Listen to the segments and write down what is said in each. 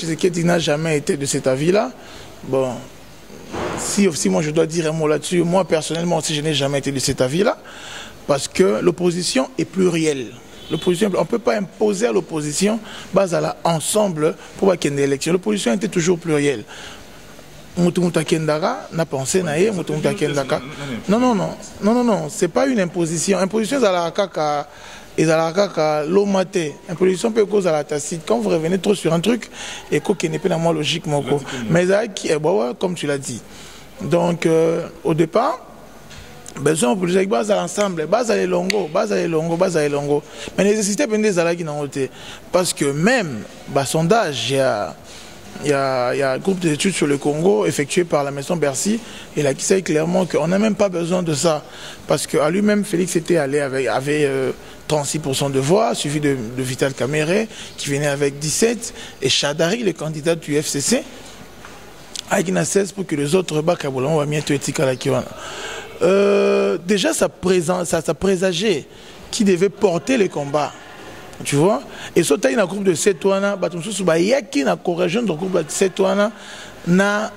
Tshisekedi n'a jamais été de cet avis-là. Bon, si aussi moi je dois dire un mot là-dessus, moi personnellement aussi je n'ai jamais été de cet avis-là, parce que l'opposition est plurielle. L'opposition, on ne peut pas imposer à l'opposition base à la ensemble pour qu'il y ait une élection. L'opposition était toujours plurielle. Moutoumouta Kendara n'a pensé naïe, Moutoumouta Kendaka. Non, c'est pas une imposition. Imposition, c'est la kaka. Et ça la l'omate. Imposition peut causer à la tacite. Quand vous revenez trop sur un truc, et qu'il n'est pas dans moi logique, mais comme tu l'as dit. Donc, au départ, besoin pour les base à l'ensemble, base à longo. Mais les nécessités des alaki n'ont été. Parce que même, sondage, il y a un groupe d'études sur le Congo effectué par la maison Bercy et là qui sait clairement qu'on n'a même pas besoin de ça parce qu'à lui-même Félix était allé avait 36% de voix suivi de Vital Kamerhe qui venait avec 17 et Chadari le candidat du FCC avec une 16 pour que les autres bakaboulons va bientôt être déjà ça présageait qui devait porter les combats. Tu vois? Et ça, tu as un groupe de 7 wana, il y a qui na corrigé dans groupe de 7 wana, na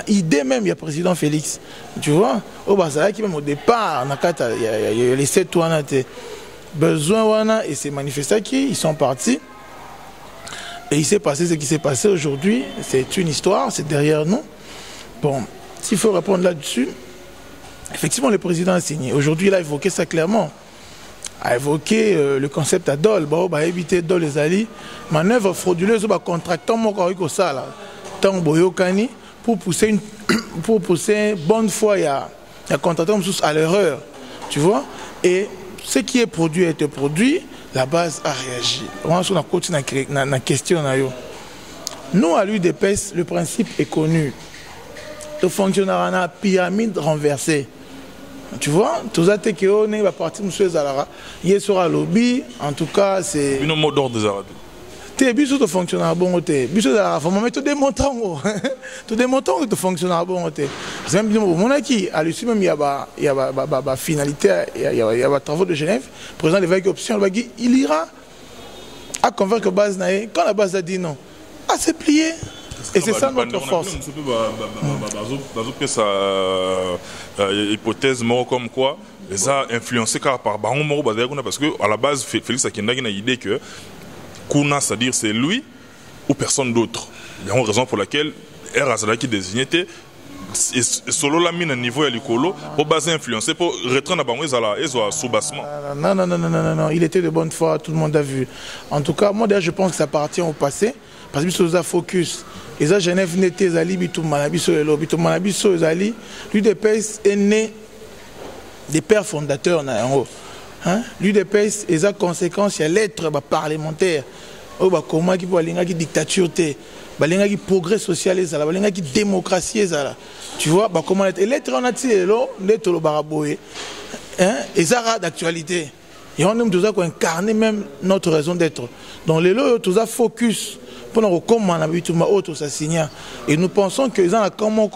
idée même, il y a président Félix. Tu vois? Au Basala qui même au départ, il y a les 7 wana, besoin wana, et ces manifestants qui ils sont partis. Et il s'est passé ce qui s'est passé aujourd'hui. C'est une histoire, c'est derrière nous. Bon, s'il faut répondre là-dessus, effectivement, le président a signé. Aujourd'hui, il a évoqué ça clairement. A évoqué le concept à Dol, éviter Dol les alliés, manœuvre frauduleuse, contractant mon corps au sala, tant boyokani, pour pousser bonne foi, il y a contractant à l'erreur, tu vois. Et ce qui est produit a été produit, la base a réagi. On a continué la question. Nous, à l'UDPS, le principe est connu. Le fonctionnaire a une pyramide renversée. Tu vois, tout ça, c'est qu'on est parti de Zalara. Hier sera lobby, en tout cas, c'est. Une mot d'ordre des Arabes. Tu es biso de fonctionnaire bon côté. Biso Zalara, faut me tout démontrer. Tout démontrer que tu fonctionnaire bon côté. C'est même mon acquis. À l'issue même, il y a finalité, il y a travaux de Genève. Le président de l'évêque option, il ira à convaincre base naïe. Quand la base a dit non, à se plier. Et c'est ça notre force. Hypothèse comme quoi les a influencés par Baron Moro parce que à la base Félix Akindagi a l'idée que Kuna, c'est-à-dire c'est lui ou personne d'autre. Il y a une raison pour laquelle Erazala qui désignait solo la mine à niveau à l'écolo pour baser influencé pour retraîner à Bango et sous-bassement. Non, il était de bonne foi, tout le monde a vu. En tout cas, moi déjà je pense que ça appartient au passé parce que ça focus. Et ça, Genève n'était zali bitumanabiso et bitumanabiso zali. L'UDPS est né des pères fondateurs na yango. L'UDPS est sa conséquence, il y a l'être parlementaire. Comment qui peut aller qui dictature té, balinga qui progrès social et ça, balinga qui démocratie et ça. Tu vois, comment l'être on a tiré l'eau, l'être le baraboé. Et ça d'actualité. Et on aime tout ça qu'on incarne même notre raison d'être. Donc les lots tout ça focus. Et nous pensons que les gens ont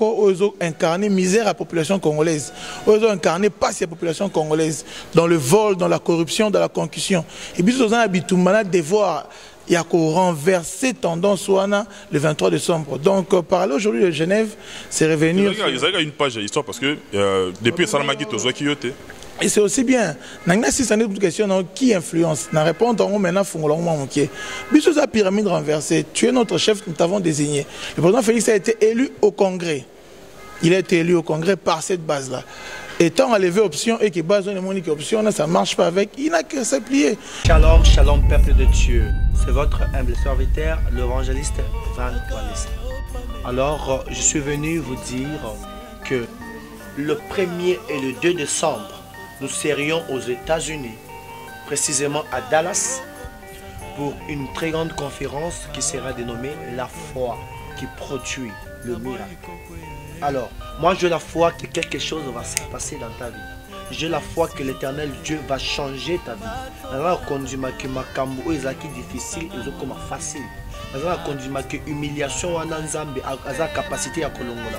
incarné misère à la population congolaise. Ils ont incarné pas la population congolaise dans le vol, dans la corruption, dans la concussion. Et puis ils ont habitué à devoir renverser tendance le 23 décembre. Donc parler aujourd'hui de Genève, c'est revenir. Il y a une page d'histoire parce que depuis Salamaki Tozo qui yote. Et c'est aussi bien. Si c'est une question qui influence, la réponse maintenant Biso la pyramide renversée. Tu es notre chef, nous t'avons désigné. Le président Félix a été élu au Congrès. Il a été élu au Congrès par cette base-là. Étant enlevé option et que base de monique option, ça ne marche pas avec, il n'a que se plier. Shalom, shalom, peuple de Dieu. C'est votre humble serviteur, l'évangéliste Van Wallis. Alors, je suis venu vous dire que le 1er et le 2 décembre, nous serions aux États-Unis, précisément à Dallas, pour une très grande conférence qui sera dénommée La foi qui produit le miracle. Alors, moi j'ai la foi que quelque chose va se passer dans ta vie. J'ai la foi que l'Éternel Dieu va changer ta vie. Dans la conduite que ma cambo est difficile et comme facile. Dans la conduite que humiliation en Nzambe a la capacité à kolongola.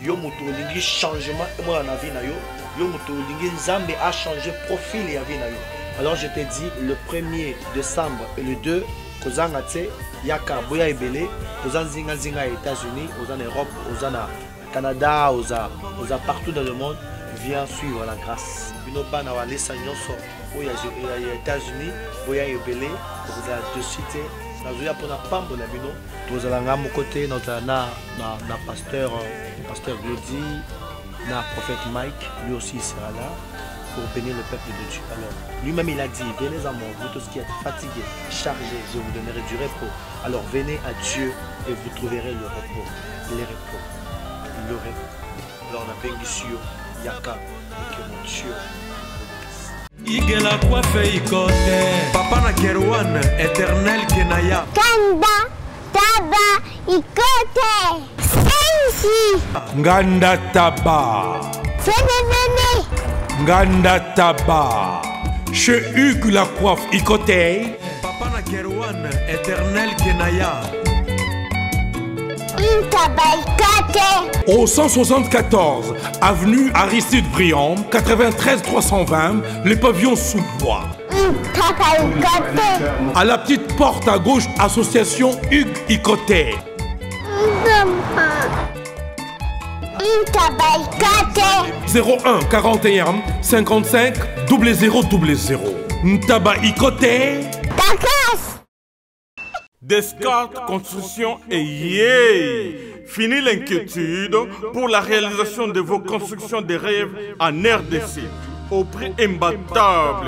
Yo muto lingi changement moi na vie na yo. Yo muto lingi Nzambe a changé profil et vie na yo. Alors je te dis le 1er décembre et le 2 kozanga te yaka boya ebele oza nzinga nzinga ya États-Unis oza en Europe oza na Canada oza partout dans le monde viens suivre la grâce bino bana walesa nyonso oya ya États-Unis boya ebele oza de cité nazoya pona pambo na bino tozala nga moko te na pasteur Glody na prophète Mike lui aussi il sera là pour bénir le peuple de Dieu. Alors, lui-même il a dit, venez à moi, vous tous qui êtes fatigués, chargés, je vous donnerai du repos. Alors venez à Dieu et vous trouverez le repos. Le repos. Alors on a Bengisio, Yaka, et que mon Dieu Igela coiffe ikote Papa na Kerwan, éternel Kenaya Kanda, Taba, ikote Ensi Nganda Taba Fenenene Nganda Taba Chez Hugues la coiffe Ikote Papa na Kerwan, éternel Kenaya Au 174 avenue Aristide Briand 93 320 les pavillons sous bois. À la petite porte à gauche association Hugues Ikote. 01 41 55 0000 Ntaba Ikote. Descartes Construction et yeah! Fini l'inquiétude pour la réalisation de vos constructions de rêves en RDC au prix imbattable.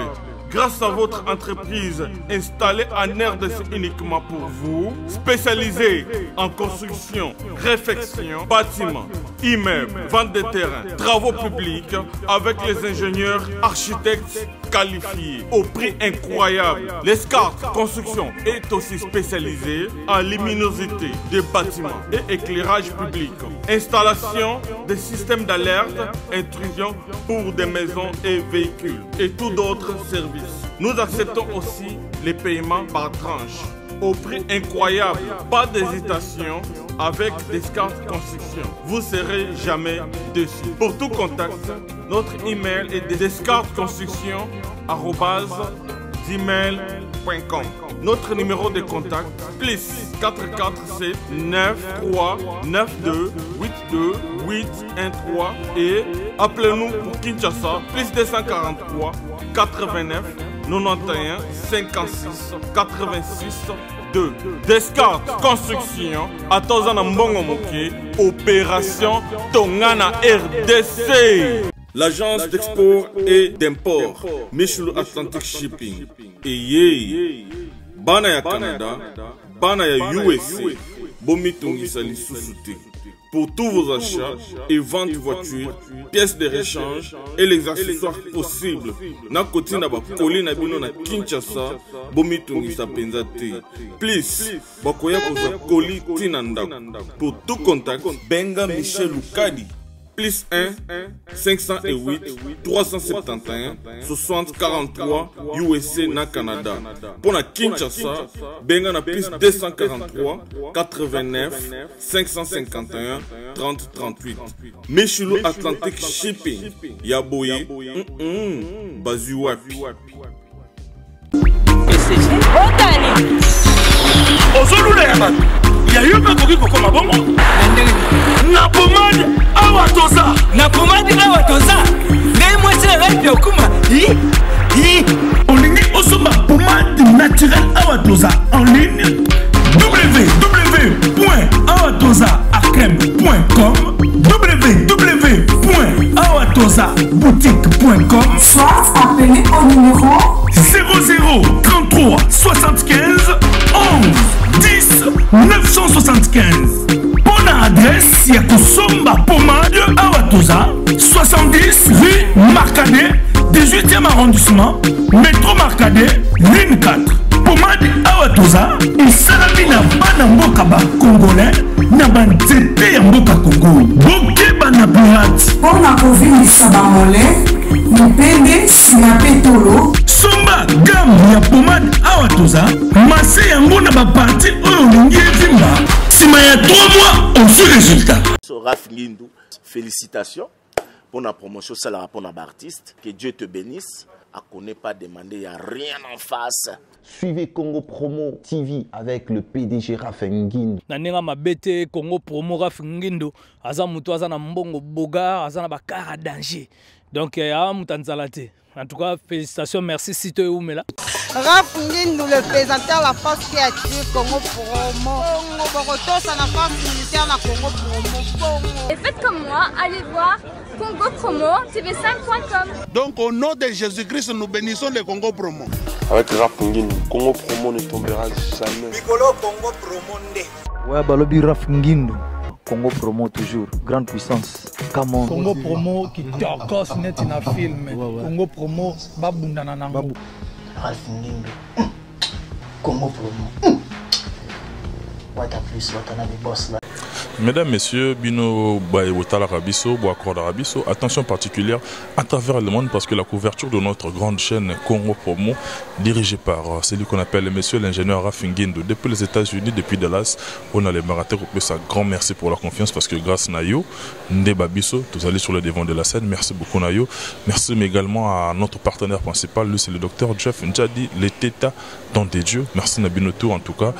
Grâce à votre entreprise installée en RDC uniquement pour vous, spécialisée en construction, réfection, bâtiments, immeubles, vente de terrains, travaux publics, avec les ingénieurs, architectes qualifiés au prix incroyable. Descartes Construction est aussi spécialisée en luminosité des bâtiments et éclairage public, installation des systèmes d'alerte, intrusion pour des maisons et véhicules et tout d'autres services. Nous acceptons aussi les paiements par tranche au prix incroyable. Pas d'hésitation avec Descartes Construction. Vous ne serez jamais déçus. Pour tout contact, notre email est descartesconstruction@gmail.com. Notre numéro de contact plus 447 93 92 82 813 et appelez-nous pour Kinshasa plus 243 89 91 56 86 2. Descartes Construction à Tozana Mbongo Moké, opération Tongana RDC. L'agence d'export et d'import Michel Atlantic Shipping et yé bana ya Canada, bana ya USA, bomitongisa lisusu. Pour tous vos achats et ventes de voitures, pièces de rechange et les accessoires possibles. Na koti na ba koli na bino na Kinshasa, bomitongisa penza te. Please, bakoya koza koli tinanda. Pour tout contact, benga Michel Lukadi. Plus 1 508 371 60 43 USA na Canada. Pour la Kinshasa, benga na plus 243 89 551 30 38. Michelo Atlantic Shipping. Yaboye. Bazu wapi. Il y a eu un peu de comme un bon. Na pomade awatoza. Na pomade awatoza. Mais moi c'est la vie okuma. On ligne osoma pomade naturelle awatoza en ligne www.awatozaakrem.com www.awatozaboutique.com Soit appelé au numéro 00 33 75 11 10 975. Bonne adresse, Yakosomba Pomade Awatoza 70 rue Marcadet 18e arrondissement métro Marcadet ligne 4. Pomade Awatoza et Salamina Banamboka Congolais Nabanzete Yamboka Congo Boke Banapirate pour la COVID Sabamole, Mupende Sinapetolo. Somba gamme ya pomade Awatoza Masse yango na ba parti oyo lingi vimba. Sima ya 3 mois on suit résultat. Raf Ngindou, félicitations pour la promotion, ça la pour l'artiste. Que Dieu te bénisse. À connaître pas demander, il n'y a rien en face. Suivez Congo Promo TV avec le PDG Raph Nguindo. Nanenga mabete Congo Promo Raph Nguindo aza mutu aza na mbongo boga aza na bakara danger. Donc mutanzalate. En tout cas, félicitations, merci Sito Oumela. Raph Nguindo, le présentateur de la force créative Congo Promo. Borotos à la force militaire de Congo Promo. Et faites comme moi, allez voir Congo Promo, tv5.com. Donc au nom de Jésus-Christ, nous bénissons le Congo Promo. Avec Raph Nguindo, Congo Promo ne tombera jamais. Piccolo Congo Promo nde. Ouais, balobi Raph Nguindo. Congo Promo toujours, grande puissance. Come on. Congo Promo qui torcos net na film. Congo Promo babundana nango. Raph Nguindo. Congo Promo. What a plus, what a boss là. Mesdames, Messieurs, Bino Baïwotala Rabiso, Boakorda Rabiso, attention particulière à travers le monde parce que la couverture de notre grande chaîne Congo Promo, dirigée par celui qu'on appelle Monsieur l'ingénieur Raph Nguindo, depuis les États-Unis, depuis Dallas, on a les Marathons. Un grand merci pour la confiance parce que grâce à Nayo, Ndeba Biso, tous allés sur le devant de la scène. Merci beaucoup Nayo. Merci mais également à notre partenaire principal, lui c'est le docteur Jeff Ndjadi, les Tétas dans des dieux. Merci Nabinoto en tout cas.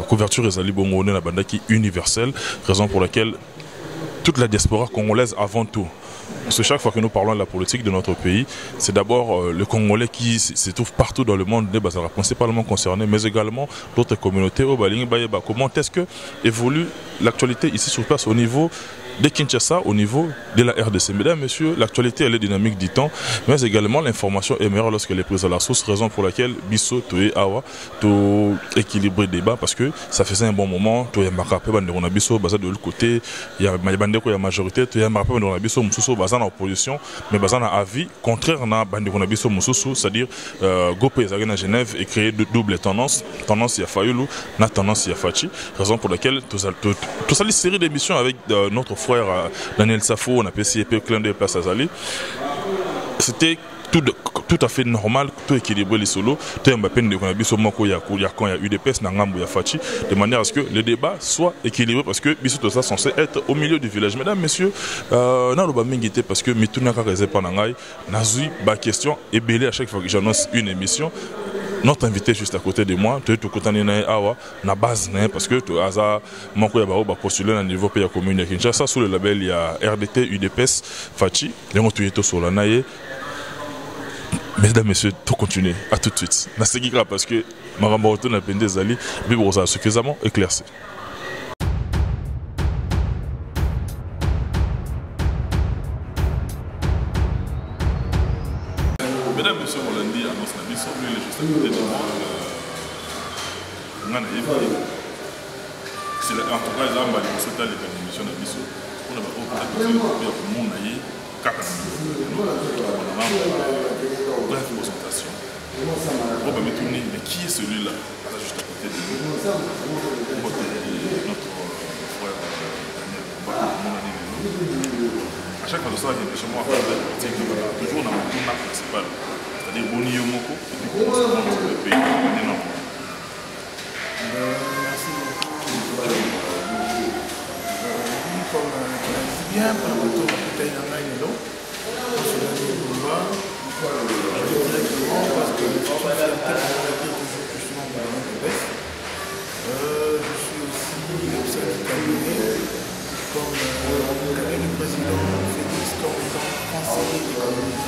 Couverture Ezali Bongo na Bandaki universelle. Raison pour laquelle toute la diaspora congolaise avant tout. Parce que chaque fois que nous parlons de la politique de notre pays, c'est d'abord le Congolais qui se trouve partout dans le monde, principalement concerné, mais également d'autres communautés. Comment est-ce que évolue l'actualité ici sur place au niveau de Kinshasa, au niveau de la RDC. Mesdames, Messieurs, l'actualité elle est dynamique du temps, mais également l'information est meilleure lorsqu'elle est prise à la source, raison pour laquelle Bisso, Toé, Awa, to équilibrer le débat parce que ça faisait un bon moment, Toé Makape, on a Bisso, basé de l'autre côté, il y a la majorité, Toé Makape, on a Bisso, Moussousso, basé en opposition, mais basé en avis, contraire à on a Bisso, Moussousso, c'est-à-dire Gopé, à Genève et créer de double tendance, tendance il y a Fayoulou, na tendance il y a Fachi, raison pour laquelle tout ça, une série d'émissions avec notre frère Daniel Safo, on a PCP, Clan de Place Azali. C'était tout à fait normal, tout équilibré les solos, tout Mbappé de Konabiso Moko Yakou, quand il y a UDPS, Nangambo, Yafachi, de manière à ce que le débat soit équilibré parce que Bissot est censé être au milieu du village. Mesdames, Messieurs, Naloba Mingité parce que Mitunaka Rezepa Nangai, Nazui, ba question, et belé à chaque fois que j'annonce une émission. Notre invité juste à côté de moi, tu es tout côté na base parce que tu as manqué à postuler à niveau pays commune Kinshasa sous le label il y a RDT UDPS Fachi, les mots tu es sur la naïe. Mesdames, Messieurs, tout continuer. À tout de suite. Nasegigra parce que Marambaroto n'a pas des alliés, mais bon, ça a suffisamment éclairci. Mesdames, Messieurs, on l'a dit, annonce la mission, lui, il est juste à côté de moi. En tout cas, il a mal sauté l'émission de la mission. On a beaucoup de monde ailleurs, bref, présentation. On va me tourner, mais qui est celui-là? Juste à côté de nous. Notre frère Daniel. À chaque fois de ça, il y a chez moi à faire des politiques, toujours dans mon tournage principal. C'est-à-dire Boni Yomoko, et puis comment ça va dans le pays. Merci beaucoup. Comme tu l'as dit bien, par rapport à la bouteille d'un maïlo, je suis allé au combat, je vais directement parce que je suis toujours justement dans le monde de l'Est. Je suis aussi au sein du cabinet, comme le cabinet du président Félix, comme étant conseiller économique.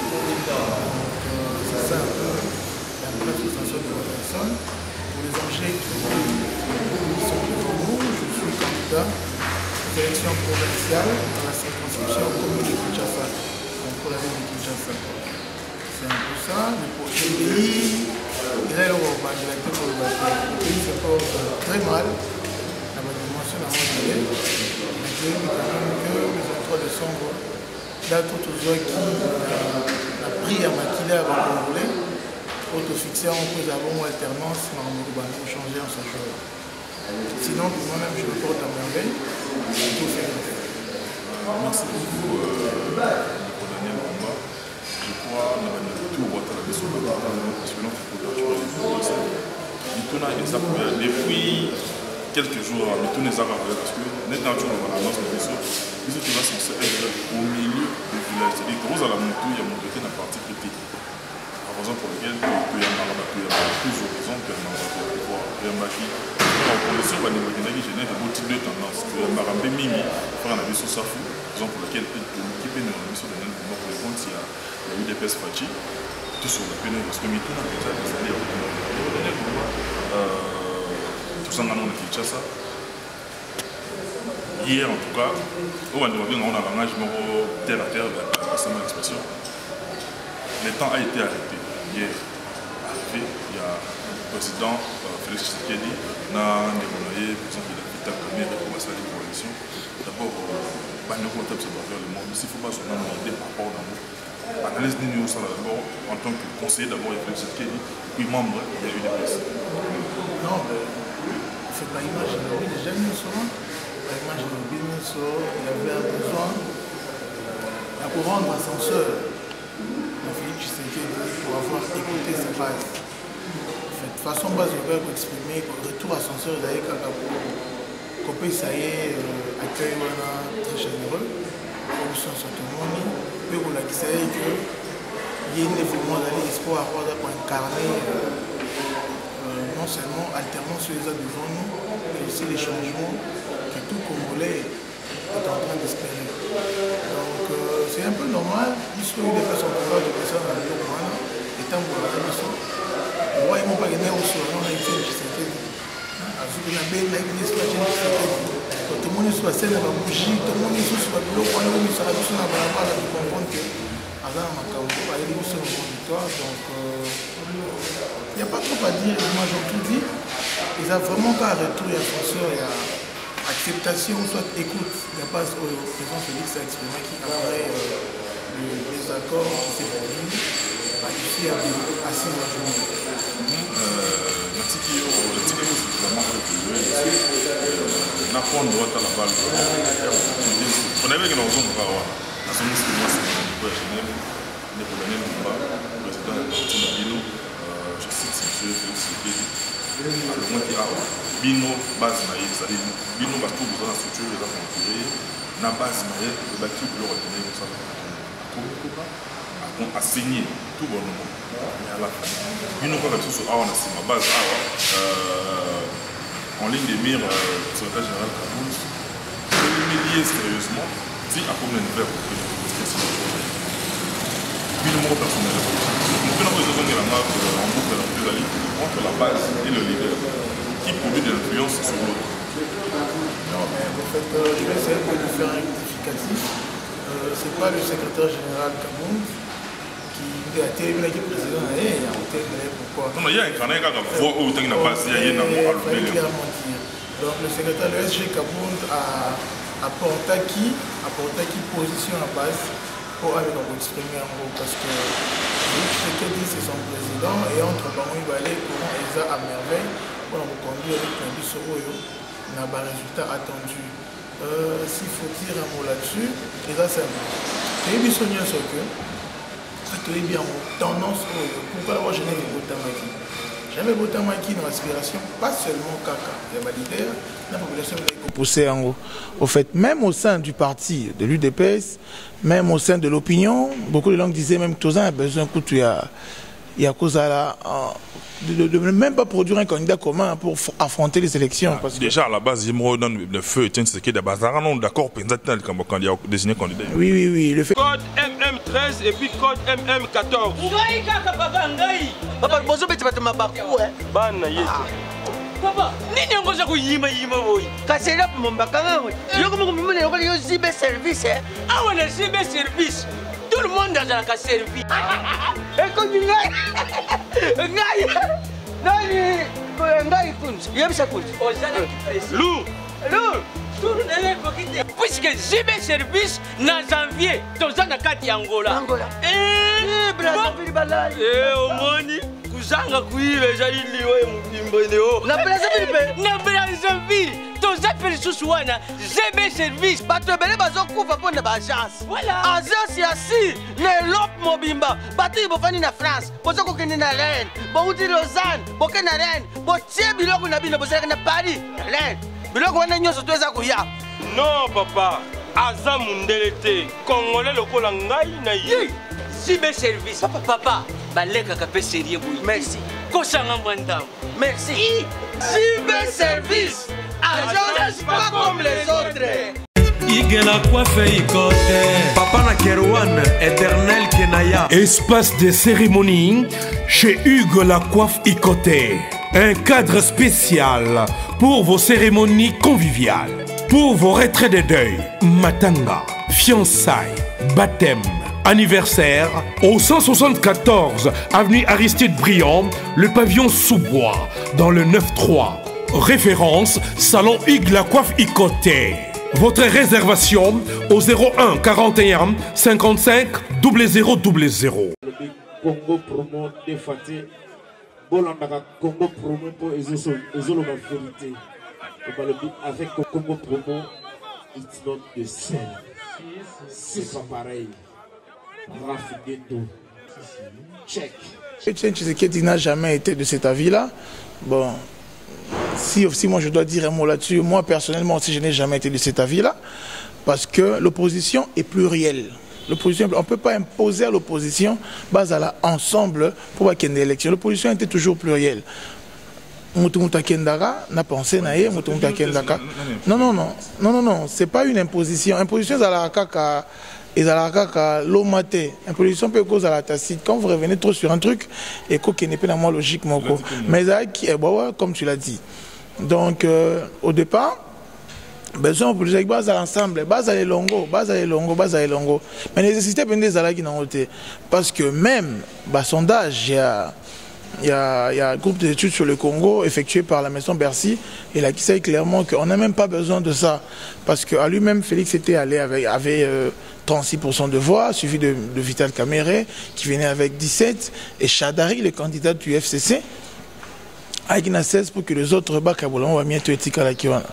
C'est ça un peu la présentation de la personne. Pour les objets qui sont devant nous, je suis candidat aux élections provinciales dans la circonscription commune de Kinshasa, pour la ville de Kinshasa. C'est un peu ça. Le pays, le pays se porte très mal. La mention à Montpellier, mais je dis quand même que le 23 décembre, là, tout aux qui a pris à maquiller avant qu'on voulait. Autofixé en cause avant alternance, on changer en sachant. Sinon, pour moi-même, je le porte à merveille. Tout fait. Merci beaucoup, Daniel Bamba. Je crois que nous avons tout voté la question de la parce que notre couverture est pour ça. Depuis quelques jours, nous tous les arabes, parce que nous avons l'annonce de l'annonce qui va censé être au milieu du village. C'est-à-dire que vous, à la montée, il y a monté dans la partie critique. raison pour laquelle il y a plus d'horizons que pouvoir remarquer. On est sûr que Genève a beaucoup de tendances. Il y a Marambe Mimi, faire un avis sur Safou, raison pour laquelle l'équipe est dans sur le pour le compte, il y a eu des pièces Fachi, tout sur la peine, parce que Mito n'a déjà des années tout ça, on a Kinshasa. Hier, en tout cas, on a un engagement terre à terre, c'est mon expression. Le temps a été arrêté. Hier, arrivé, il y a le président Félix Tshisekedi, n'a démontré, par exemple, il a fait Kamé avec commencé la coalition. D'abord, il ne faut pas observer le monde, mais s'il ne faut pas se donner une idée par rapport à nous. Analyse de nous, d'abord, en tant que conseiller, d'abord, il y a Félix Tshisekedi, puis membre, il y a eu des places. Non, mais c'est pas imaginer, les jeunes nous sont. L'image de Binoso, il avait un besoin pour rendre ascenseur à Félix Tshisekedi pour avoir écouté sa base. De toute façon, base de verbe exprimé, le retour ascenseur d'ailleurs quand Copé ça y est, accueil très généreux, comme ça tout le monde, et on a dit ça y est que il y a une vraiment d'aller espoir pour incarner non seulement alternance sur les autres devant nous, mais aussi les changements que tout Congolais est en train d'espérer. Donc c'est un peu normal, puisque les personnes qui ont des personnes dans le monde, étant pour la mission, moi ils m'ont pas gagné au sol, on a été Tshisekedi. Tout le monde est sur la scène, la bougie, tout le monde est sur le bloc, on est sur la mission, on va comprendre que Azan Makambo a eu une seule victoire, donc il n'y a pas trop à dire, moi j'ai tout dit, ils ont vraiment pas retour, il y a ascenseur, il y a acceptation, soit écoute, il n'y a pas au président Félix a exprimé qui après les accords qui s'est produit, ici à 6 mois de journée. Napondo à la balle. On avait une raison pour avoir. La zone de moi, c'est le niveau Genève, les Polonais n'ont pas. Le président de Bino, je cite M. Félix Tshisekedi. Alors, moi qui a Bino, base naïve, c'est-à-dire Bino va tout besoin de la structure, les a configurés. Na base naïve, le bâti pour le retenir comme ça. A signé tout bonnement. Mais à la fin, Bino va tout sur Awa, c'est ma base Awa. En ligne des mires, le secrétaire général Kaboul, je vais l'humilier sérieusement, si à combien de verres pour que je puisse puis le mot personnel. Nous faisons raison de la marque en boucle dans deux alliés entre la base et le leader qui produit de l'influence sur l'autre. Non, mais en fait, je vais essayer de faire un rectificatif. Ce n'est pas le secrétaire général Kaboul qui a été président et a été pourquoi. Non, il y a un canal qui a voix où il y a une base, il y a un donc le secrétaire de SG Kaboul a apporté qui position à base pour aller exprimer en gros parce que Tshisekedi c'est son président et entre Bango il va aller pour ESA à merveille pour nous conduire avec un biseau on a un résultat attendu. S'il faut dire un mot là-dessus, ESA c'est un biseau n'y a ce que tu bien tendance pourquoi la voix Genève est Botamaki. J'avais Botamaki dans l'aspiration, pas seulement Kaka, il y a ma leader, la population est poussée en haut. Au fait, même au sein du parti de l'UDPS, même au sein de l'opinion, beaucoup de langues disaient même que Tozan a besoin il y a cause à la de même pas produire un candidat commun pour affronter les élections. Parce que déjà à la base, il donne le feu et ce qui est de base. D'accord, comme candidat désigné candidat. Oui, le fait. Code MM13 et puis code MM14. Papa, bonjour, tu vas te m'abarquer. Papa, nini ngoza kuyima boy. Kasela pour mon bakanga. Yo comme mon yo yo zibe service. Ah on est zibe service. Tout le monde a la servi. Et comme ngai. Ngai kunz. Yebisa kunz. Lou. Puisque zibe service na janvier, dans un cas d'Angola. Brazzaville balai. Omoni. Kuzanga kuiba jaili we mbimboneo. Na Brazzaville. Toza pelisusu wana ZB service bato ebele bazokufa mpo na baagence. Voilà. Agence ya si na Europe mobimba bato bofani na France bozokokende na Rennes bouti Lausanne boke na Rennes botie biloko na bino bozalaka na Paris Rennes biloko wana nyonso to eza koya. Non papa, aza mundele te Congolais lokola ngai na ye. ZB service papa balekaka mpe serie boye. Merci. Kosanga mwandamo. Merci. Cyber service. Agence pas comme les autres. Hugues la coiffe Ikote. Papa na Kerouan, éternel Kenaya. Espace de cérémonie chez Hugues la coiffe Ikote. Un cadre spécial pour vos cérémonies conviviales. Pour vos retraits de deuil, matanga, fiançailles, baptême, anniversaire, au 174 avenue Aristide Briand, le pavillon sous-bois, dans le 9-3. Référence, salon Hugues la coiffe Ikote. Votre réservation au 01 41 55 0000. Congo promo défaté. Bolandaka Congo promo pour ezolo la vérité. Avec Congo promo, it's not the same. C'est pas pareil. Rafineto. Check. Etienne Tshisekedi n'a jamais été de cet avis-là. Bon. Si aussi moi je dois dire un mot là-dessus, moi personnellement aussi je n'ai jamais été de cet avis-là, parce que l'opposition est plurielle. On ne peut pas imposer à l'opposition, base à ensemble pour qu'il y ait une élection. L'opposition était toujours plurielle. Moutoumouta Kendara n'a pensé naïe, Moutoumouta Kendaka. Non, c'est pas une imposition. Imposition, c'est la kaka. Et ça la l'omate. Imposition peut causer à la tacite. Quand vous revenez trop sur un truc, et qu'il n'est pas dans la logique, mais comme tu l'as dit. Donc, au départ, besoin pour les bases à l'ensemble, base à les longo. Mais les nécessités peuvent des alagi dans côté. Parce que même, sondage, il y a un groupe d'études sur le Congo effectué par la maison Bercy et là qui sait clairement qu'on n'a même pas besoin de ça. Parce qu'à lui-même, Félix était allé avait 36% de voix, suivi de Vital Kamere qui venait avec 17 et Chadari, le candidat du FCC, avec une 16 pour que les autres Bakaboulon va mieux éthique à la Kiwana.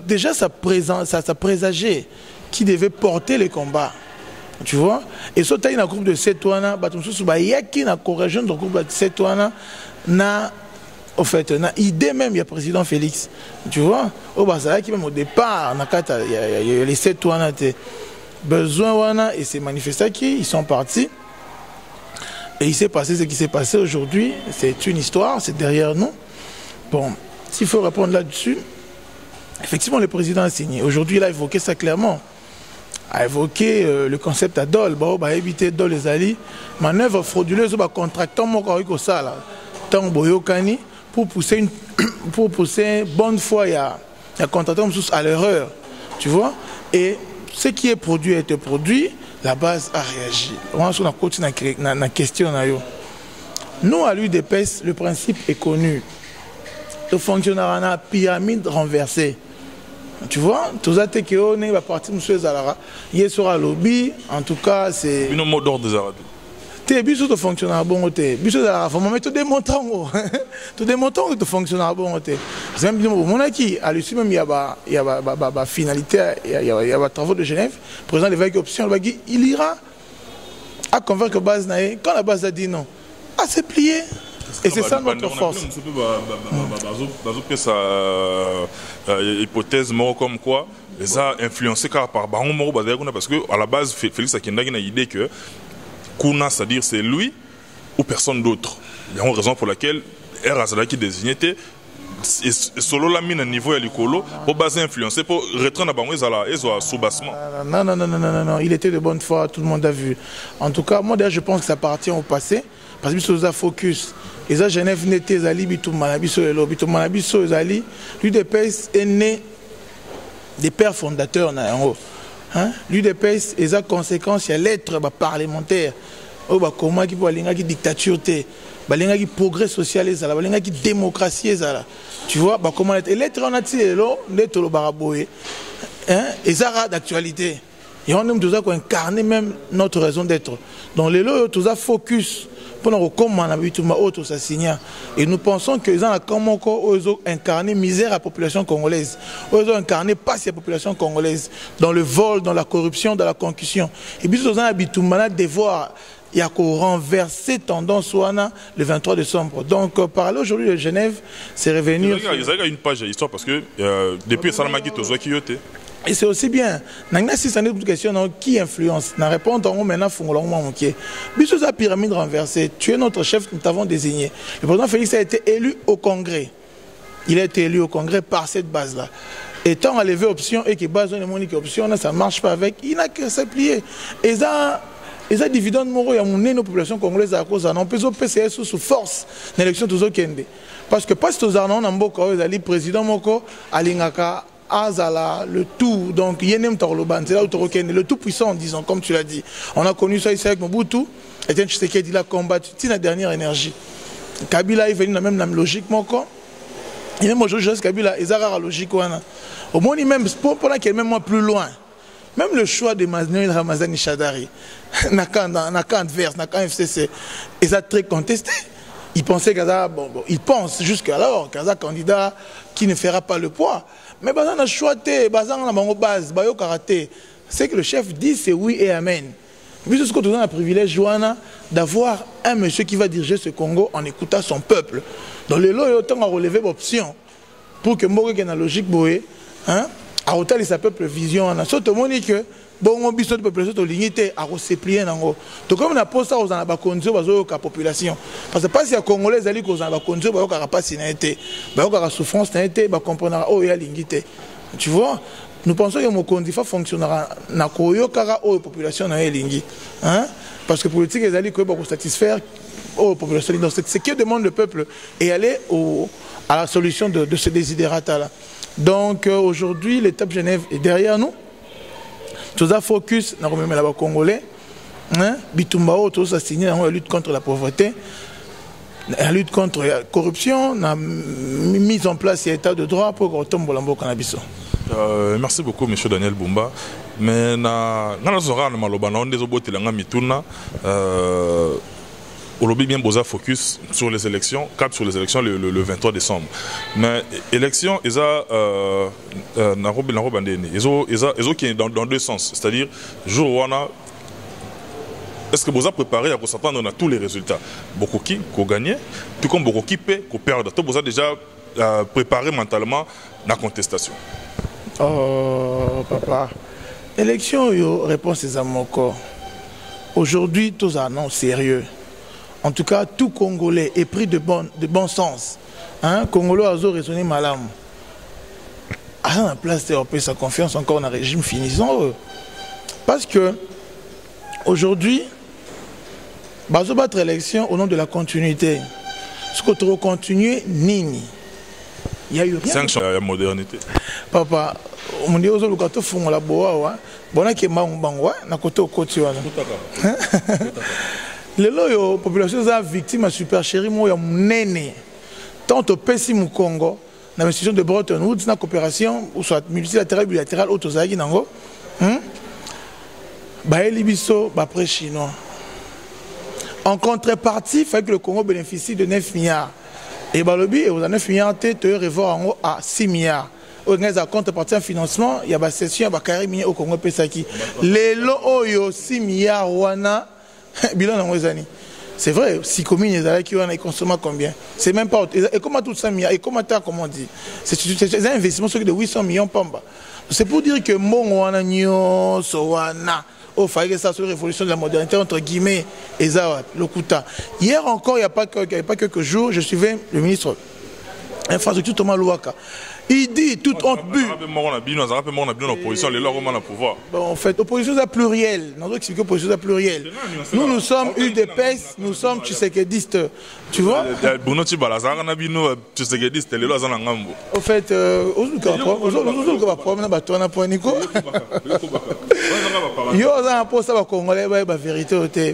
Déjà, ça présageait qui devait porter les combats. Tu vois? Et ça, il y a un groupe de 7 ans, il y a une correction de groupe de 7 ans, au fait, idée même, il y a le président Félix. Tu vois? Même au départ, il y a les 7 ans, besoin, et ces manifestants ils sont partis. Et il s'est passé ce qui s'est passé aujourd'hui. C'est une histoire, c'est derrière nous. Bon, s'il faut répondre là-dessus, effectivement, le président a signé. Aujourd'hui, il a évoqué ça clairement. A évoqué le concept à Dol, a évité Dol les alliés, manœuvre frauduleuse, contractant mon corps ça tant boyokani pour pousser bonne foi il y a contractant à l'erreur, tu vois. Et ce qui est produit a été produit, la base a réagi. On a continué la question. Nous à l'UDPS, le principe est connu. Le fonctionnaire a une pyramide renversée. Tu vois, tout ça, c'est qu'on est parti de Zalara. Il sera lobby, en tout cas, c'est. Une mot d'ordre des Arabes. Tu es biso de fonctionnaire bon côté. Biso de la forme, mais tu démontres. Tu démontres que tu fonctionnaire bon côté. C'est même mon acquis. À lui même il y a finalité, il y a travaux de Genève. Président de l'évêque option, il ira à convaincre base naïe. Quand la base a dit non, à se plier. Et c'est ça notre force. Hypothèse comme quoi les a influencés par Baron Moro parce que à la base Félix Akindagi a l'idée que Kuna, c'est-à-dire c'est lui ou personne d'autre. Il y a une raison pour laquelle Erazada qui désignait solo la mine à niveau à l'écolo pour baser influencer pour rentrer dans Bango et sous-bassement. Non, il était de bonne foi, tout le monde a vu. En tout cas, moi d'ailleurs je pense que ça appartient au passé parce que nous avons focus. Et ça, Genève n'était zali bitumanabiso elo bitumanabiso zali. L'UDPS est né des pères fondateurs na yango. L'UDPS est à conséquence il y a l'être parlementaire. Comment qui peut aller qui dictature té, balenga qui progrès social et ça, balenga qui démocratie et ça. Tu vois comment être l'être on a tiré là, l'être le baraboé. Et ça d'actualité. Et on aime tout ça qu'on incarne même notre raison d'être. Donc les lots tout ça focus. Et nous pensons que les gens ont incarné misère à la population congolaise. Ils ont incarné passe à la population congolaise dans le vol, dans la corruption, dans la concussion. Et puis ils ont habitué de voir il y a renversé tendance le 23 décembre. Donc parler aujourd'hui de Genève, c'est revenir. Il y a une page d'histoire parce que depuis Salamaki Tozo Kiyote. Et c'est aussi bien. Si c'est une question qui influence, na répondre maintenant Bissou sa pyramide renversée. Tu es notre chef, nous t'avons désigné. Le président Félix a été élu au Congrès. Il a été élu au Congrès par cette base-là. Et tant enlevé option et que base de monique option, ça ne marche pas avec, il n'a que se plier. Et ça, les dividendes moraux, il y a nos populations congolaises à cause d'un on peut PCS sous force l'élection tous au Kende. Parce que pas si tous arnons en Boko, les président Moko, Alingaka, Azala, le tout, donc Yenem Torloban, c'est là où tu reconnais le tout puissant, disons, comme tu l'as dit. On a connu ça ici avec Mobutu, et Tshisekedi il a combattu, c'est la dernière énergie. Kabila est venu dans la même logique, Moko. Et même aujourd'hui, Kabila, il a la logique. Au moins, même, pour qu'il est même moins plus loin. Même le choix de Manuel Ramazani Chadari, n'a qu'un adverse, n'a qu'un FCC, ils ont très contesté. Ils pensaient ils pensent jusqu'alors qu'un candidat qui ne fera pas le poids. Mais on a choisi, c'est que le chef dit c'est oui et amen. Mais ce qu'on a le privilège d'avoir un monsieur qui va diriger ce Congo en écoutant son peuple. Dans les lois, il y a autant à relever l'option pour que Moro ait une logique boé, hein, à hôtel sa peuple vision. On a surtout que bon, on a de population limité à replier nango. Donc comme on a posé ça aux anabakonzo bazo ka population. Parce que pas si les Congolais allaient aux anabakonzo bazo ka pas sinité, bazo ka souffrance n'était, ba comprendre oh il y a limité. Tu vois? Nous pensons que mon condifa fonctionnera na koyo kara oh population na elingi, hein? Parce que politique les alliés pour satisfaire aux populations. Donc c'est ce que demande le peuple et aller à la solution de ce désidérata là. Donc aujourd'hui l'étape Genève est derrière nous. Tout ça focus dans le Congolais. Bitumbao, tout ça signé dans la lutte contre la pauvreté, la lutte contre la corruption, la mise en place de l'état de droit pour retomber au lambeau cannabis. Merci beaucoup, M. Daniel Bumba. Mais na zora na maloba na ondezo botelanga mituna au lobby bien besoin focus sur les élections, cap sur les élections le 23 décembre. Mais élections eza narobi bandene. Ezo qui est dans deux sens, c'est-à-dire jour où on a est-ce que vous avez préparé à s'attendre à tous les résultats? Beaucoup qui gagné, tout comme beaucoup qui paient, qui perdent. Vous avez déjà préparé mentalement la contestation. Oh papa, élection yo réponse est à mon corps. Aujourd'hui tous non sérieux. En tout cas tout Congolais est pris de bon sens. Hein, Congolais a raisonné malam. À la place de payer sa confiance encore dans le régime finissant. Parce que aujourd'hui bazo battre élection au nom de la continuité. Ce que tu continuer nini. Il y a eu rien. 5 ans de modernité. Papa, on dit aux autres que tu la boa, bon qui bangwa na koto koti wana. Les loyo population za victime super chérie mo ya munene. Tant au pesi mu Congo, na institution de Bretton Woods na coopération ou soit multilatérale bilatérale autozagi nango. Ba elibiso ba pré chinois. En contrepartie, il fallait que le Congo bénéficie de 9 milliards. Et Balobi, et vous avez 9 milliards, tu revoir en haut à 6 milliards. Au contrepartie en financement, il y a une session, il y a 40 milliards au Congo Pesaki. Les lots, 6 milliards, bilan dans les années. C'est vrai, si communes, ils consomment combien? C'est même pas. Et comment tout 5 milliards? Et comment on dit? C'est un investissement de 800 millions pamba. C'est pour dire que mon wana nyo sowana. Oh, fallait ça sur la révolution de la modernité entre guillemets et Zawad, Lokuta. Hier encore, il n'y a pas quelques jours, je suivais le ministre infrastructure Thomas Louaka. Il dit toute honte but. En fait, opposition à pluriel. Nous expliquons opposition à pluriel. Nous sommes UDPS, nous sommes tshisekedistes. Tu vois? En fait,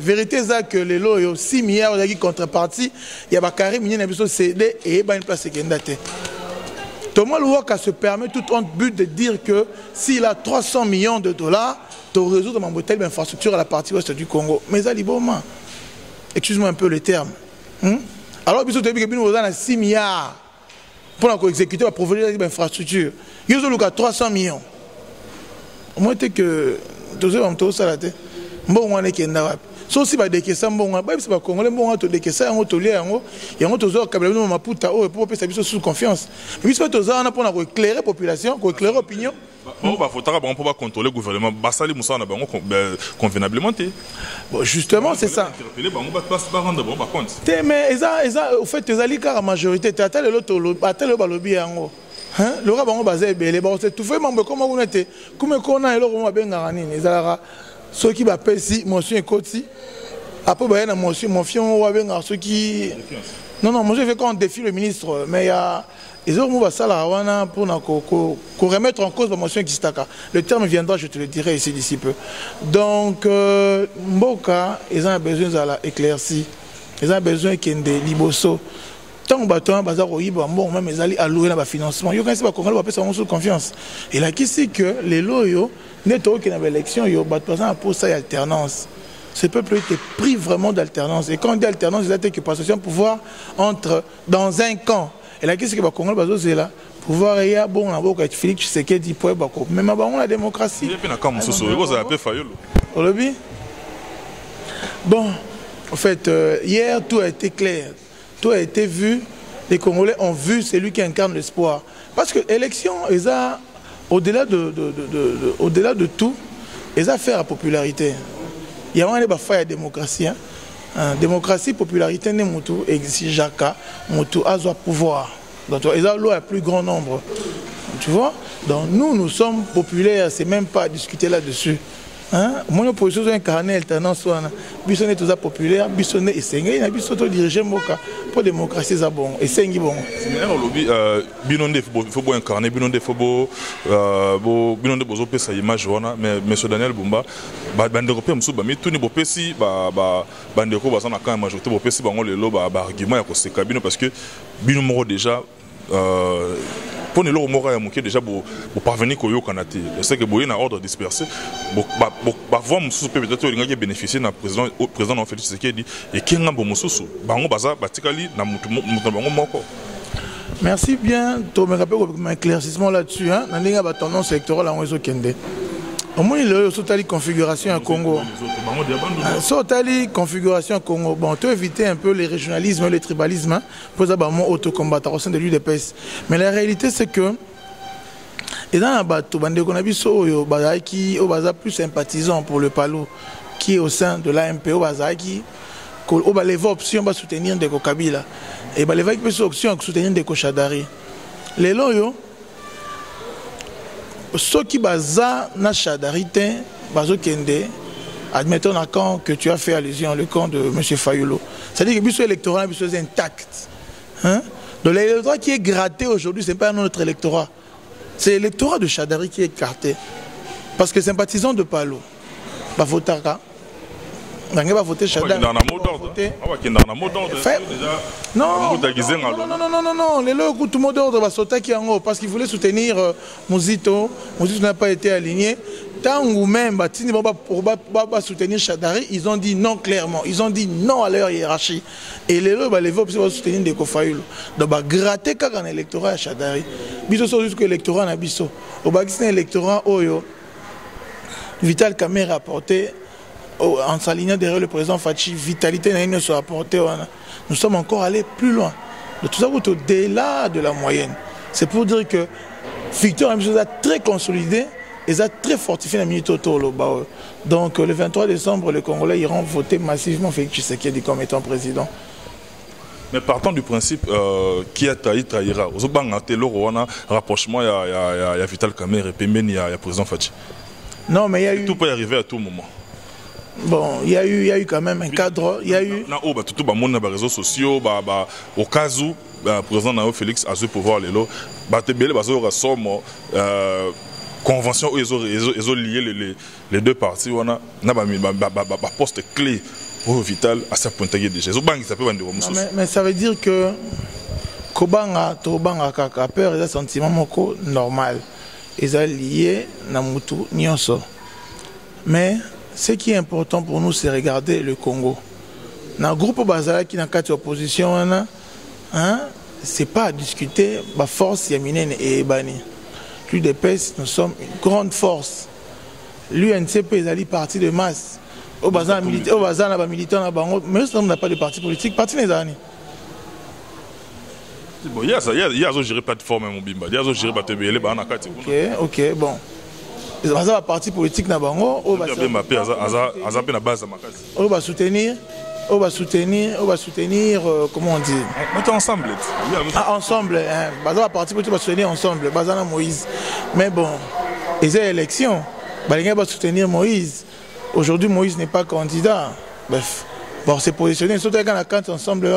vérité c'est que les lots 6 milliards de contrepartie, il y a 40 millions de CD et une place qui Thomas Louaka se permet tout en but de dire que s'il a 300 millions de dollars, tu réseau de Mambotel d'infrastructure à la partie ouest du Congo. Mais ça, excuse-moi un peu le terme. Alors, il y a 6 milliards pour exécuter la provision de l'infrastructure. Il y a 300 millions. Au moins, c'est que tu sais, so si ba dekesa mbonga ba bisa ba congolais mbonga to dekesa yango to lia yango to zo kabela no maputa o pour pesa biso sous confiance biso to za na pour na ko éclairer population ko éclairer opinion bon ba fotaka bon pour pas contrôler gouvernement basali musa na bango convenablement. Bon justement c'est ça interpeller bango ba pas rendre bon par contre mais eza au fait ezali car majorité tata le loto atele ba lobi yango hein le rabango bazé belé ba c'est tout fait mambo comme on était comme kona elo ko mabenga nini ezalaka ceux qui bapesi motion ekoti après ba na motion mofion wa benga ceux qui non moi je fais quand on défie le ministre mais il y a ils ont wana pour remettre en cause la motion qui staka le terme viendra je te le dirai ici d'ici peu donc mboka ils ont besoin de la éclaircie ils ont besoin kende liboso tant bateau bazar oyiba bon même ils allaient allouer na financement yo quand c'est pas congolais va passer sous confiance et là qui c'est que les loyo neto qui na élection yo bateau ça pour ça alternance ce peuple était pris vraiment d'alternance et quand on dit alternance il a été que passation de pouvoir entre dans un camp et là qu'est-ce que ba congolais bazo c'est là pouvoir ya bon na boka Félix Tshisekedi pour bako même ba on la démocratie il y a comme ça vous avez fayolo olobi bon en fait hier tout a été clair. Tout a été vu, les Congolais ont vu celui qui incarne l'espoir. Parce que l'élection, au-delà de tout, ils ont fait la popularité. Il y a un faille à la démocratie. Démocratie, popularité, ne moutou exige Jaka, moutou a pouvoir. Donc ils ont le plus grand nombre. Tu vois? Donc nous sommes populaires, c'est même pas à discuter là-dessus. Mon opposition est incarnée alternance bisonné tout ça populaire bisonné et sengé na biso to diriger mboka pour démocratie ça bon et sengi bon lobby binonde faut bo incarner binonde faut bo binonde bozo pesa image wana mais monsieur Daniel Bumba bande européen musu ba mituni bo pesi bande ko ba sana quand majorité bo pesi bango lelo ba argument ya ko se kabino parce que bino moro déjà pour ne l'eau mora ya déjà pour parvenir au Canada c'est que boyer na ordre dispersé voir mususu peut-être il bénéficier na président Félix Tshisekedi et kinga bo mususu bango baza batikali na mutu bango moko. Merci bien to me rappelle un éclaircissement là-dessus hein na ndinga ba tendance électorale en ezo kende au moins le sotali configuration à Congo sotali configuration à Congo bon tu éviter un peu les régionalismes les tribalismes hein, pour ça bah mon autocombattant au sein de l'UDPS mais la réalité c'est que et dans la bateau bande qu'on a vu so bazai qui au bazar plus sympathisant pour le palo qui est au sein de l'AMPO bazai qui au ba les options va soutenir des Kabila et ba les va qui option soutenir des Chadari les loyo ceux qui baza na chadarité bazo kende admettons à camp que tu as fait allusion le camp de M. Fayolo c'est-à-dire que biso électorat biso est intact hein donc l'électorat qui est gratté aujourd'hui c'est pas notre électorat c'est l'électorat de Chadari qui est écarté parce que sympathisant de Palo ba votaka on va voter Chadari. Dans un mot d'ordre. Non, les lots tout mot d'ordre va sauter qui en haut parce qu'il voulait soutenir Mouzito. Mouzito n'a pas été aligné. Tant ou même Batini va soutenir Chadari, ils ont dit non clairement. Ils ont dit non à leur hiérarchie. Et les lots les vont soutenir des Kofaïlo. Donc gratter quand un électorat à Chadari. Biso jusqu'à l'électorat na biso. Au Bakistan électorat Oyo. Vital Kamerhe a apporté en s'alignant derrière le président Fachi, vitalité n'a pas soit apportée. Nous sommes encore allés plus loin. De tout ça, au-delà de la moyenne. C'est pour dire que Victor a très consolidé et a très fortifié la minute autour. Donc le 23 décembre, les Congolais iront voter massivement Félix Tshisekedi comme étant président. Mais partant du principe qui a trahi trahira. Aux autres, rapprochement, il y a Vital Kamerhe et il y a le président Fachi. Non, mais il y a eu... Tout peut arriver à tout moment. Bon, il y a eu quand même un cadre. Il y a eu. Tout le monde les réseaux sociaux, au cas où le président Félix a ce pouvoir, convention où ils ont lié les deux parties. On a un poste clé pour Vital à sa pointe déjà. Mais ça veut dire que Kobanga, Tobanga, Kaka, peur et un sentiment normal. Ils ont lié Namutu, Nyonso. Mais ce qui est important pour nous, c'est regarder le Congo. Dans le groupe Bazala qui est dans quatre oppositions, ce n'est pas à discuter de la force Yaminene et Ebani. L'UDPS, nous sommes une grande force. L'UNCP est parti de masse. Au bazar militaire, militant, mais on n'a pas de parti politique. Parti les années. Bon, il y a ça, il y a géré plateforme mon bimba, il y a géré BTBL, bah on a quatre. Ok, bon. Les bazar parti politique na bango, on va soutenir. On va soutenir, comment on dit? On est ensemble. Ensemble, bazar parti politique va soutenir ensemble, bazar Moïse. Mais bon, les élections, Balinga va soutenir Moïse. Aujourd'hui, Moïse n'est pas candidat. Bref. Bon, c'est positionné, surtout quand on a quand ensemble,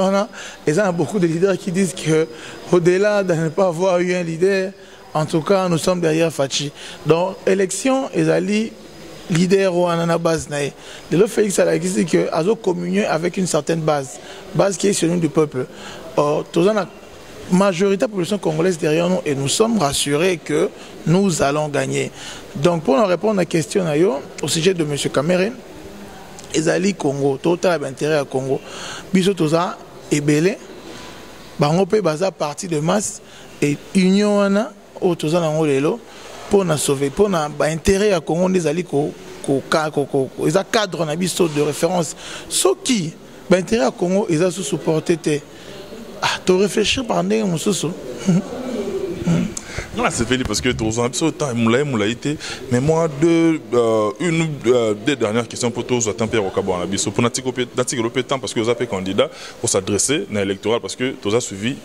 il y a beaucoup de leaders qui disent qu'au-delà de ne pas avoir eu un leader, en tout cas, nous sommes derrière Fachi. Donc, élection, ils allaient leader ou en base. De l'autre Félix a dit que Azo communion avec une certaine base qui est sur du peuple. Or, la majorité de la population congolaise derrière nous et nous sommes rassurés que nous allons gagner. Donc, pour nous répondre à la question au sujet de M. Kamere, ezali Congo total intérêt à Congo biso toza ebele bango pe baza parti de masse et union wana o toza nango lelo pour na sauver pour na ba intérêt à Congo ezali ko eza cadre na biso de référence soki ba intérêt à Congo eza sous supporter te to réfléchir par ndenge mususu. Non, c'est fini parce que tu as un peu de temps, mais moi, une des dernières questions pour tous, attends, Pierre Okabo en abysso, pour n'attirer le temps parce que vous avez candidat pour s'adresser à l'électoral parce que tu as suivi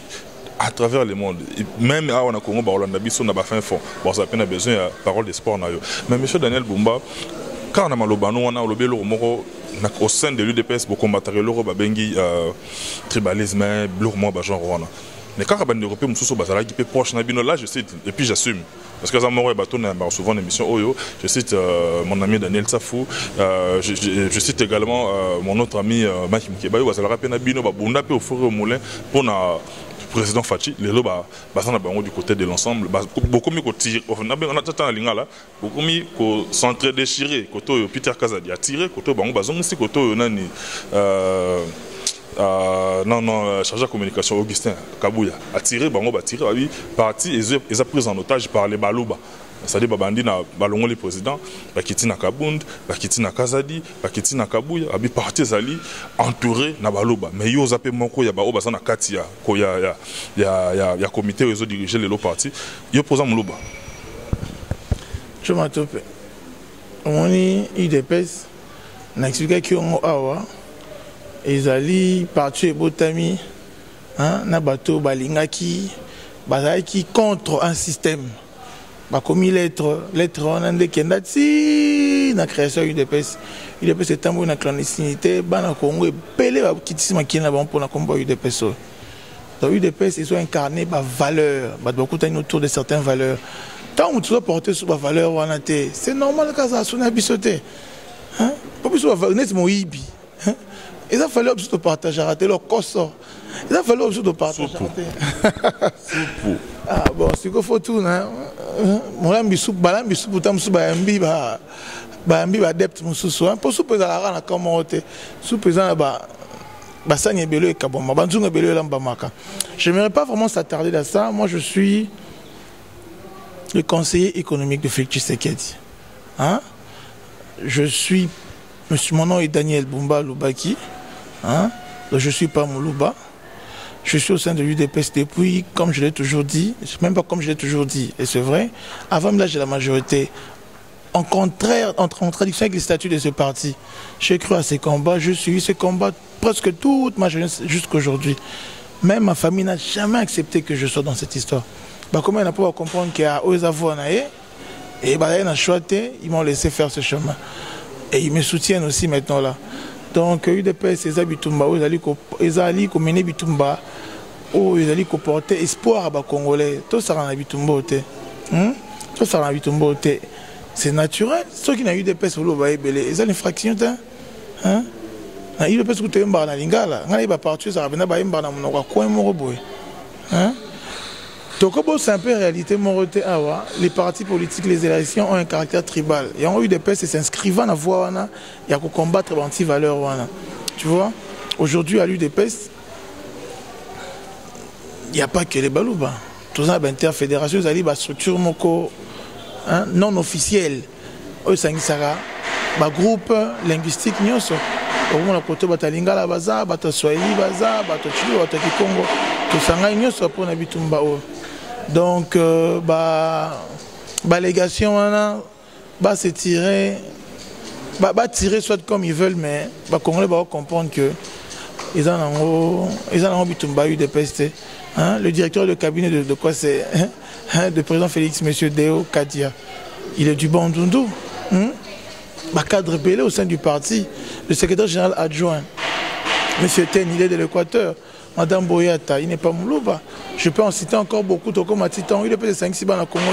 à travers le monde. Même à Congo, on a pas fait un fond. Bon, ça a besoin de parole d'espoir. Mais M. Daniel Bumba, quand on a malobano, on a lobé le moro au sein de l'UDPS pour combattre le tribalisme, le genre. Mais quand on a repéré mon proche là, je cite, et puis j'assume. Parce que souvent une émission Oyo, je cite mon ami Daniel Safou, je cite également mon autre ami Makim Kebayo, ça rappelle Nabino, on a pu offrir au moulin pour le président Fachi, les loba, du côté de l'ensemble, beaucoup mieux qu'on tire, on a beaucoup mieux qu'on s'entre-déchirer, côté Peter Kazadi a tiré, côté Bango Bazon, aussi côté Nani. Chargé de communication Augustin Kabouya a tiré, parti et a pris en otage par les Balouba. C'est-à-dire Babandi na Balongo le président, Bakiti na Kabund, Bakiti na Kazadi, Bakiti na Kabouya, abi parti zali entouré na Balouba. Mais yo zape moko ya baoba sana katia ko ya comité réseau diriger le parti. Yo posa muluba. Je m'attope. On est IDPS na expliqué que on awa ezali parti ebotami na bato balingaki bazalaki contre un système bakomi lettre wana nde kenda ti na création UDPS etambo na clandestinité bana Congo epele bakitisi makili na bango mpona komba UDPS. Donc UDPS ils ont incarné ba valeur bato bakutani autour de certaines valeurs tant que tu dois porter sur ba valeur wana te c'est normal que ça sonne biso te pas biso ba net moyibi. Il a fallu que tu partages le cosso. Il a fallu que tu partages. Ah bon, c'est qu'il faut tout. Mon ami soupe, balambi soupe, tam soupe, balambi adepte mon sous-soin. Pour soupe dans la rana comme on était. Soupe dans la bassin belé et kaboma. Banzunga belé lambamaka. Je n'aimerais pas vraiment s'attarder à ça. Moi, je suis le conseiller économique de Félix Tshisekedi. Je suis. Mon nom est Daniel Bumba Lubaki. Donc je ne suis pas Moulouba. Je suis au sein de l'UDPS depuis, comme je l'ai toujours dit, même pas comme je l'ai toujours dit, et c'est vrai, avant l'âge de la majorité, en contradiction avec les statuts de ce parti. J'ai cru à ces combats, je suis ces combats presque toute ma jeunesse jusqu'aujourd'hui. Même ma famille n'a jamais accepté que je sois dans cette histoire. Comment on a pu comprendre qu'il y a Oezavoanae et ils m'ont laissé faire ce chemin. Et ils me soutiennent aussi maintenant là. Donc, UDPS, ils allaient mener Bitumba, ils allaient porter espoir à Congolais. Tout ça en Bitumba. Tout ça en Bitumba. C'est naturel. Ceux qui n'ont eu UDPS, ils ont une fraction. UDPS, ils ont un lingala. Ils ont parti, ils ont un Tokobo, c'est un peu réalité, les partis politiques, les élections ont un caractère tribal. Il y a eu des personnes qui s'inscrivent à voix, il y a qu'à combattre les anti-valeurs. Tu vois, aujourd'hui, à l'UDPS, il n'y a pas que les Balouba. Tout ça, l'interfédération, ils ont une structure non officielle. ba groupe linguistique nyonso okomona koto bato lingala baza bato swahili baza bato chilo bato kikongo tosanga nyonso mpona bitumba oyo donc balégation wana se tirer tirer soit comme ils veulent mais Congolais va comprendre que ils ont bitumba eu de peste. Le directeur de cabinet de quoi c'est de président Félix, monsieur Deo Kadia, il est du Bandundu. Cadre belé au sein du parti, le secrétaire général adjoint, monsieur Ten, il est de l'Équateur, madame Boyata, il n'est pas Moulouba. Je peux en citer encore beaucoup, comme à Titan, il est peut-être 5-6 ans à Congo,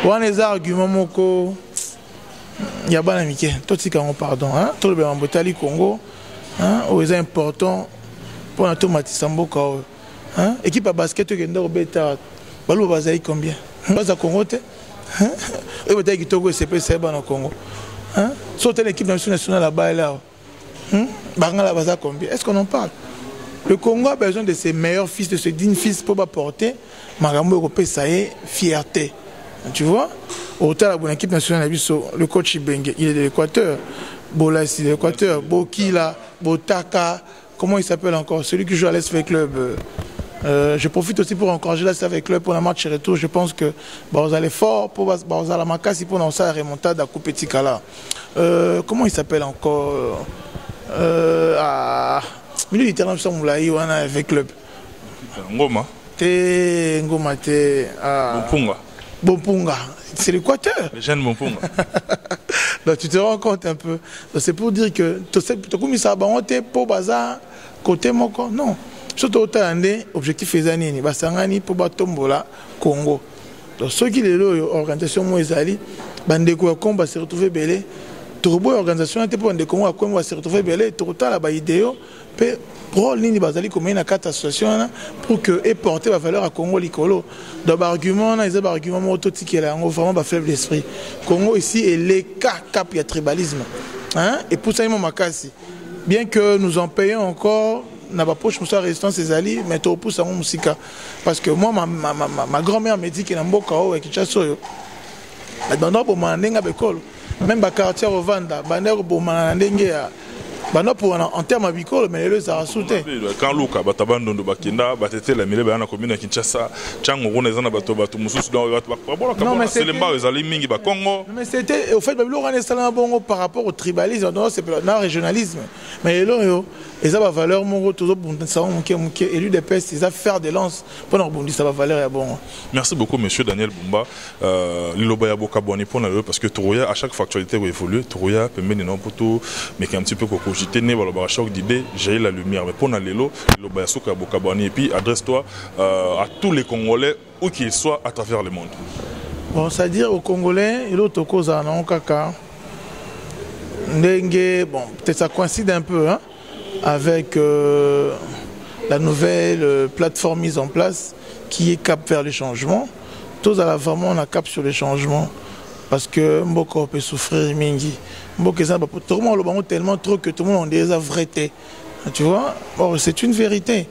on a des arguments, moko. Il y a pas d'amitié, tout ce qu'on pardon, tout le bien en Botali Congo, c'est important pour la Tomatisambo. Équipe à basket qui est au bêta, balou bazaï combien? Pas à Congo, et vous avez dit que Togo CP au Congo. Sauter l'équipe nationale là-bas et là. Bangala baza combien? Est-ce qu'on en parle? Le Congo a besoin de ses meilleurs fils, de ses dignes fils pour apporter Magambo Européen, ça y est, fierté. Tu vois? Autant la bonne équipe nationale, le coach Ibenge, il est de l'Équateur. Bolassi de l'Équateur. Bokila, Botaka, comment il s'appelle encore? Celui qui joue à l'SV Club. Je profite aussi pour encourager l'SV Club pour la match retour. Je pense que vous allez fort pour la Makassi pour lancer la remontada à Coupe Tikala. Comment il s'appelle encore? Milieu d'International Moulaï, on a avec Club. Ngoma. Ngoma, Mpunga. Bompunga, c'est l'Équateur. Les jeunes Bompunga. Donc tu te rends compte un peu. C'est pour dire que tu as mis ça pour bazar côté moko. Non. Surtout autant objectif faisani basangani pour batombola Congo. Donc ceux qui les organisation Moïsali, bandeko combat se retrouver belé. Turbo organisation était pour ndeko à Congo se retrouver belé. Total la ba idéo pe pro ligne bazali comme une carte association pour que et porter la valeur à Congo likolo. Donc argument on a des arguments autotiqués là, on vraiment ba faible d'esprit. Congo ici est les cap il y a tribalisme. Et pour ça il m'a makasi. Bien que nous en payons encore n'a pas poche pour résistance ces alliés mais tu pousse à mon musique parce que moi ma grand-mère me dit qu'il y a un beau chaos et qu'il y a ça maintenant pour m'endenga bekolo même ba quartier au Vanda bandero pour m'endenga pour en termes avicoles mais le ça a sauté quand Luka batabando ndo bakenda batete la mile bana commune à Kinshasa chango rona zana bato mususu dans c'est les mbao ezali mingi ba Congo mais c'était au fait le rana sala bongo par rapport au tribalisme non c'est le régionalisme mais là et ça va valeur mon toujours bon ça mon élu des pestes ils a faire des lances pendant bon ça va valeur ya bon. Merci beaucoup monsieur Daniel Bumba liloba ya boka boni pour parce que Tourouya à chaque factualité évolue Tourouya peut mener non pour tout mais un petit peu j'étais né à choc d'idées, j'ai la lumière. Mais pour Nalelo, et puis adresse-toi à tous les Congolais, où qu'ils soient à travers le monde. Bon, c'est-à-dire aux Congolais, il y a autre chose à Nankaka. Bon, peut-être ça coïncide un peu avec la nouvelle plateforme mise en place qui est cap vers les changements. Tous à la vraiment on a cap sur les changements. Parce que Mboko peut souffrir mingi. Mboko tout le monde le tellement trop que tout le monde a déjà vérité. Tu vois? Or c'est une vérité.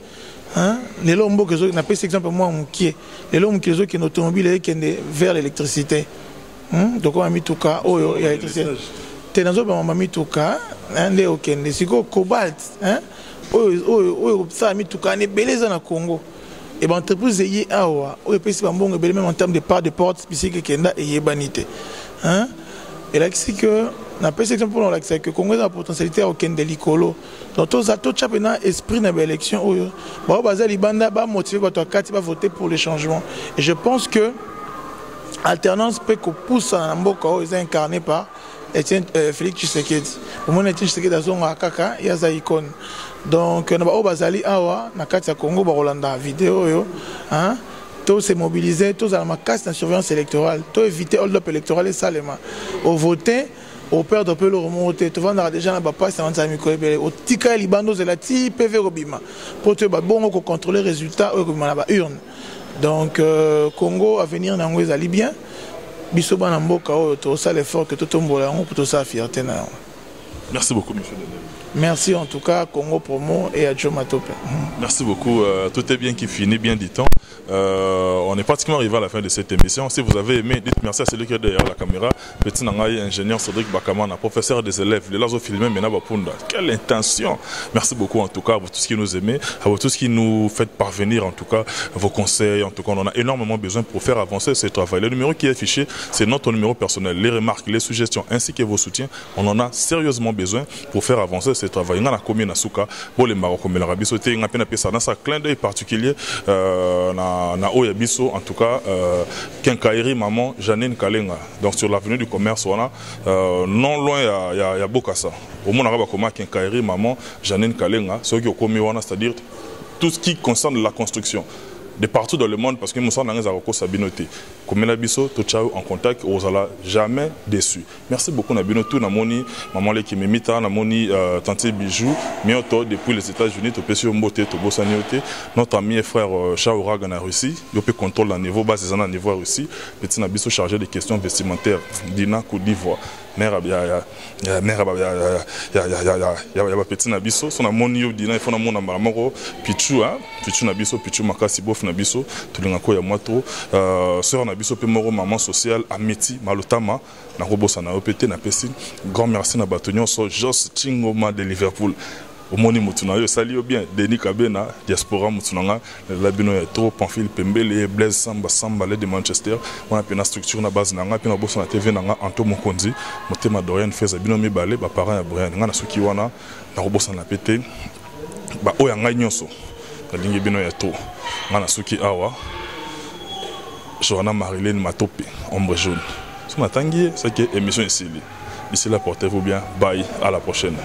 Les lots Mboko n'a pas cet exemple moi qui est. Les lots qui est automobile qui est vers l'électricité. Donc on a mis tout cas oh il y a l'électricité. T'es dans on a mis tout cas les OK c'est quoi cobalt oh ça a mis tout cas on est beleza na Congo. Et l'entreprise est awa, même en termes de part de porte spécifique qui est yebanité. Et là c'est que n'a pas exemple pour l'accès que Congo a la potentialité à aucun délicolo. Donc tout ça tout chapena esprit dans l'élection où bah bazali banda ba motiver votre carte va voter pour les changements. Et je pense que alternance peut que pousse en Mboka est incarné par Etienne Félix Tshisekedi. Pour moi Etienne Tshisekedi a son kaka ya za icône. Donc na ba bazali awa na kati ya Congo ba Rolanda vidéo yo tous se mobiliser tous à la casse de surveillance électorale tous éviter hold up électoral et salema au voter au perdre peu le remonter tu vas déjà na ba passe dans sa micro au tika libando de la ti PV robima pour te ba bon ko contrôler résultat au na ba urne donc Congo à venir na ngweza libyen biso bana mboka o to ça l'effort que tout tombola on pour tout ça fierté na. Merci beaucoup monsieur Daniel. Merci en tout cas Congo Promo et à Joe Matope. Merci beaucoup. Tout est bien qui finit, bien dit-on. on est pratiquement arrivé à la fin de cette émission. Si vous avez aimé, dites merci à celui qui est derrière la caméra. Petit Nangaï, ingénieur Cédric Bakamana, professeur des élèves, les Lazo filmé Mena Bapunda. Quelle intention! Merci beaucoup en tout cas à vous tous qui nous aimez, à vous tous qui nous faites parvenir en tout cas vos conseils. En tout cas, on en a énormément besoin pour faire avancer ce travail. Le numéro qui est affiché, c'est notre numéro personnel. Les remarques, les suggestions ainsi que vos soutiens, on en a sérieusement besoin pour faire avancer ce travail. On a commis Nasuka, pour les Maroc, comme la Rabie Sauté, on a peine à ça dans un clin d'œil particulier. Na Oyabiso, en tout cas, Kenkairi, maman, Janine Kalenga. Donc sur l'avenue du commerce, on a non loin, il y a Bokassa. Au moins, on a Kenkairi, maman, Janine Kalenga, ceux qui ont commis, c'est-à-dire tout ce qui concerne la construction. De partout dans le monde, parce que nous sommes dans les Sabinoté. Comme Nabiso, Tochao en contact, on sera jamais déçu. Merci beaucoup, Nabinoto, Namoni, Maman Leki Mimita, Namoni, Tante Bijou, Mioto, depuis les États-Unis, Topesio Mbote, Tobosaniote, notre ami et frère Chaourag en Russie, il peut contrôler le niveau bas, c'est un niveau Russie, petit Nabiso chargé des questions vestimentaires, Dina Côte d'Ivoire. Mère, il y a petit Nabiso, son amoni, Dina, il faut un monde en Pichu, Pichu Nabiso, Pichu Makasi Bof Nabiso, Tulingako Yamato, Sœur Nabiso Pemoro, maman sociale, Amiti, Malotama, Narobosa Naopete, Napesi, grand merci à Batonyon, Jos Chingoma de Liverpool. Au moni Moutunayo, salut bien, Denis Kabena, Diaspora Moutunanga, Labino Yato, Pamphile Pembele, Blaise Samba Samba, de Manchester, on a une structure na base nanga, puis on a bossé na TV nanga, Anto Mokonzi, Motema Dorian fait Zabino Mibale, ba parents ya Brian, ngana suki wana, na robosa na pété, ba oya ngai nyonso, na lingi bino Yato, ngana suki awa, Johanna Marilyn Matope, ombre jaune. Ce matin, c'est que émission ici. D'ici là, portez-vous bien, bye, à la prochaine.